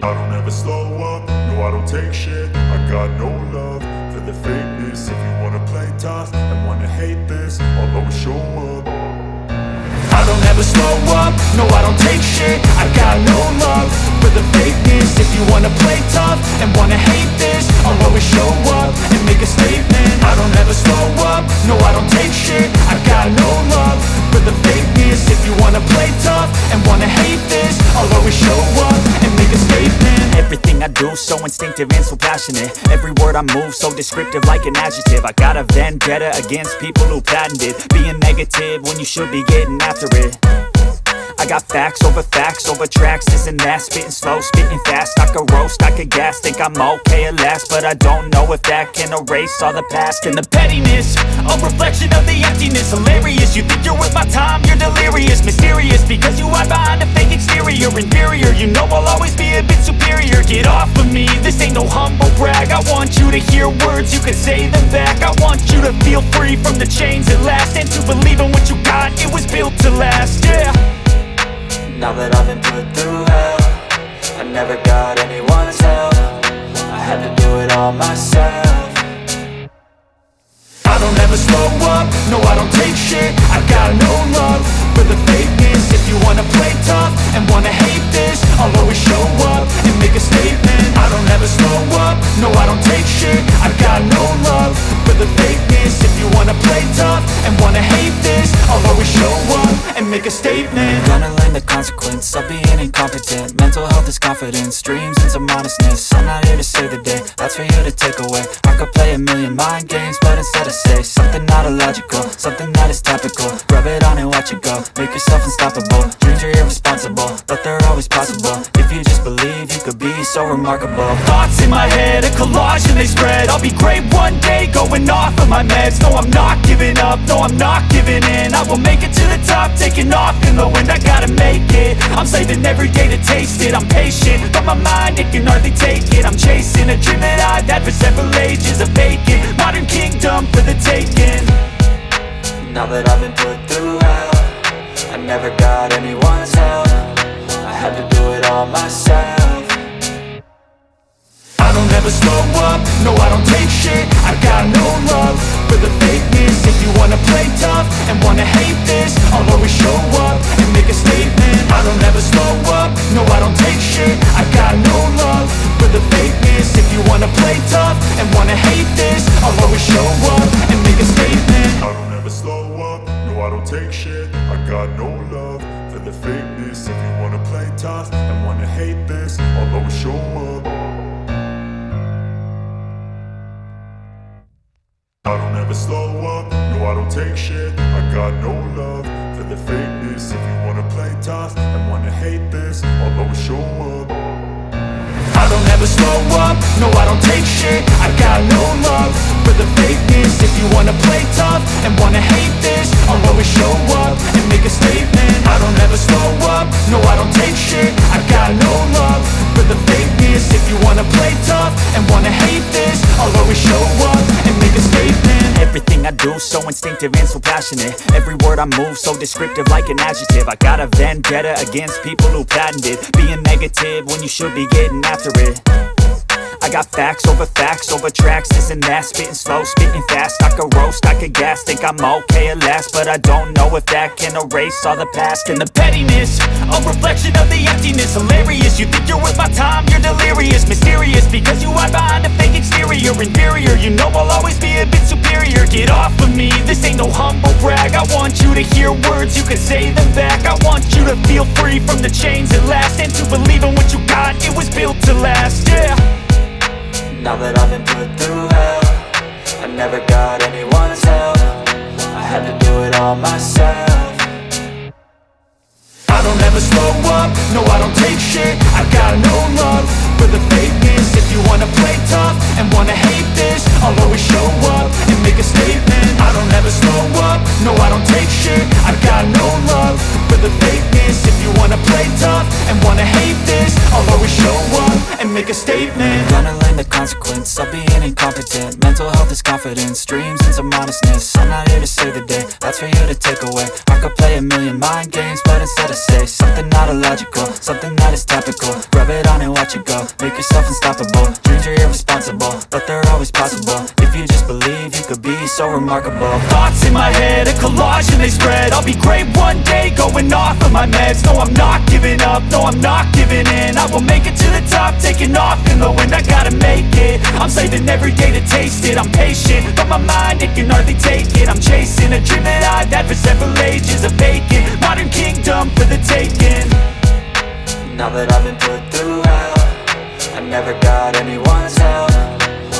I don't ever slow up, no I don't take shit. I got no love for the fakeness. If you wanna play tough and wanna hate this, I'll always show up. I don't ever slow up, no I don't take shit. I got no love for the fakeness. If you wanna play tough and wanna hate this, I'll always show up and make a statement. I don't ever slow up, no I don't take shit. I got no love for the fakeness. If you wanna play tough and wanna hate this, I'll always show up and make a statement. Everything I do so instinctive and so passionate. Every word I move so descriptive like an adjective. I got a vendetta against people who patented being negative when you should be getting after it. I got facts over tracks, this and that. Spitting slow, spitting fast, I could roast, I could gas. Think I'm okay at last, but I don't know if that can erase all the past. And the pettiness, a reflection of the emptiness. Hilarious, you think you're worth my time, you're delirious. Mysterious, because you hide behind a fake exterior. Inferior, you know I'll always be a bit superior. Get off of me, this ain't no humble brag. I want you to hear words, you can say them back. I want you to feel free from the chains at last, and to believe in what you got, it was built to last, yeah. Now that I've been put through hell, I never got anyone's help. I had to do it all myself. I don't ever slow up, no I don't take shit. I got no love for the fakeness. If you wanna play tough and wanna hate this, I'll always show up and make a statement. I don't ever slow up, no I don't take shit. I got no love for the fakeness. If you wanna play tough and wanna hate this, I'll always show up and make a statement. Gonna learn the consequence of being incompetent. Mental health is confidence, dreams and some honestness. I'm not here to save the day, that's for you to take away. I could play a million mind games, but instead I say something not illogical, something that is topical. Rub it on and watch it go, make yourself unstoppable. Dreams are irresponsible, but they're always possible. If you just believe, you could be so remarkable. Thoughts in my head, a collage and they spread. I'll be great one day, going off of my meds. No, I'm not giving up, no, I'm not giving in. I will make it to the top, taking off in the wind. I gotta make it, I'm saving every day to taste it. I'm patient, but my mind, it can hardly take it. I'm chasing a dream that I've had for several ages. A vacant, modern kingdom for the taking. Now that I've been put through hell, I never got anyone's help. I had to do it all myself. I don't ever slow up, no I don't take shit. I got no love for the fakeness. If you wanna play tough and wanna hate this, I'll always show up and make a statement. I don't ever slow up, no I don't take shit. I got no love for the fakeness. If you wanna play tough and wanna hate this, I'll always show up and make a statement. I don't ever slow up, no I don't take shit. I got no love for the fakeness. If you wanna play tough and wanna hate this, I'll always show up. I don't ever slow up, no I don't take shit. I got no love for the fakeness. If you wanna play tough and wanna hate this, I'll always show up. I don't ever slow up, no I don't take shit. I got no love for the fakeness. If you wanna play tough and wanna hate this, I'll always show up and make a statement. I don't ever slow up, no I don't take shit. I got no love for the fakeness. If you wanna play tough and wanna hate this, I'll always show up and make a statement. Everything I do so instinctive and so passionate. Every word I move so descriptive like an adjective. I got a vendetta against people who patented being negative when you should be getting after it. I got facts over tracks, this and that. Spitting slow, spitting fast, I could roast, I could gas. Think I'm okay at last, but I don't know if that can erase all the past. And the pettiness, a reflection of the emptiness. Hilarious, you think you're worth my time, you're delirious. Mysterious, because you hide behind a fake exterior. Inferior, you know I'll always be a bit superior. Get off of me, this ain't no humble brag. I want you to hear words, you can say them back. I want you to feel free from the chains at last, and to believe in what you got, it was built to last, yeah. Now that I've been put through hell, I never got anyone's help. I had to do it all myself. I don't ever slow up, no I don't take shit. I got no love for the fakeness. If you wanna play tough and wanna hate this, I'll always show up and make a statement. I don't ever slow up, no I don't take shit. I've got no love for the fakeness. If you wanna play tough and wanna hate this, I'll always show up and make a statement. Gonna learn the consequence of being incompetent. Mental health is confidence, dreams into modestness. I'm not here to save the day, that's for you to take away. I could play a million mind games, but instead I say something not illogical, something that is topical. Rub it on and watch it go, make yourself unstoppable. Dreams are irresponsible, but they're always possible. If you just believe, you could be so remarkable. Thoughts in my head, a collage and they spread. I'll be great one day, going off of my meds. No, I'm not giving up, no, I'm not giving in. I will make it to the top, taking off in the wind. I gotta make it, I'm saving every day to taste it. I'm patient, but my mind, it can hardly take it. I'm chasing a dream that I've had for several ages. A vacant, modern kingdom for the taking. Now that I've been put through hell, I never got anyone's help.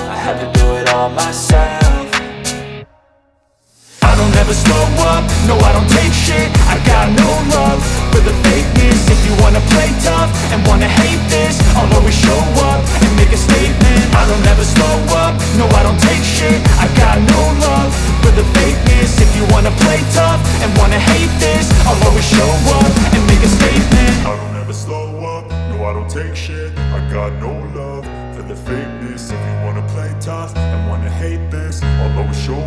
I had to do it all myself. I don't ever slow up, no I don't take shit. I got no love for the fakeness. If you wanna play tough and wanna hate this, I'll always show up and make a statement. I don't ever slow up, no I don't take shit. I got no love for the fakeness. If you wanna play tough and wanna hate this, I'll always show up and make a statement. I don't ever slow up, no I don't take shit. I got no love for the fakeness. If you wanna play tough and wanna hate this, I'll always show